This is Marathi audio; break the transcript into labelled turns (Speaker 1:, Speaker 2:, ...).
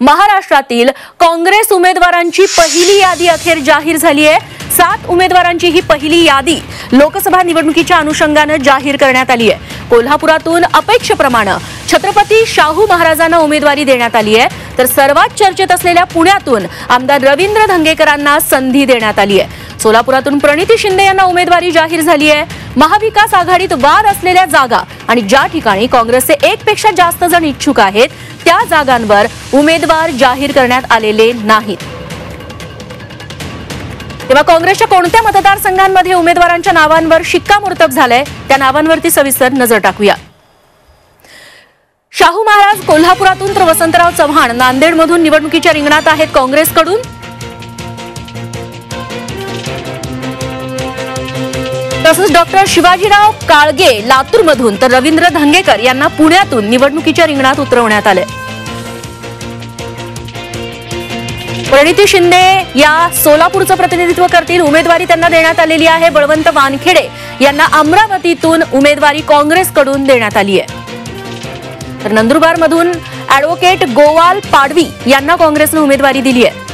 Speaker 1: महाराष्ट्रातील काँग्रेस उमेदवारांची पहिली यादी अखेर जाहीर झाली आहे। 7 उमेदवारांची ही पहिली यादी लोकसभा निवडणुकीच्या अनुषंगाने जाहीर करण्यात आली आहे। कोल्हापुरातून अपेक्षेप्रमाणे छत्रपती शाहू महाराजांना उमेदवारी देण्यात आली आहे, तर सर्वात चर्चेत असलेल्या पुण्यातून आमदार रवींद्र धंगेकरांना संधी देण्यात आली आहे। सोलापुरातून प्रणिती शिंदे यांना उमेदवारी जाहीर झाली आहे। महाविकास आघाडीत वाद असलेल्या जागा आणि ज्या ठिकाणी काँग्रेसचे 1 पेक्षा जास्त जण इच्छुक आहेत त्या जागांवर उमेदवार जाहीर करण्यात आलेले नाहीत। तेव्हा काँग्रेसच्या कोणत्या मतदारसंघांमध्ये उमेदवारांच्या नावांवर शिक्कामोर्तब झालंय त्या नावांवरती सविस्तर नजर टाकूया। शाहू महाराज कोल्हापुरातून तर वसंतराव चव्हाण नांदेडमधून निवडणुकीच्या रिंगणात आहेत काँग्रेसकडून। तसंच डॉक्टर शिवाजीराव काळगे लातूरमधून तर रवींद्र धंगेकर यांना पुण्यातून निवडणुकीच्या रिंगणात उतरवण्यात आले। प्रणिती शिंदे या सोलापूरचं प्रतिनिधित्व करतील, उमेदवारी त्यांना देण्यात आलेली आहे। बळवंत वानखेडे यांना अमरावतीतून उमेदवारी काँग्रेसकडून देण्यात आली आहे। तर नंदुरबारमधून ॲडव्होकेट गोवाल पाडवी यांना काँग्रेसने उमेदवारी दिली आहे।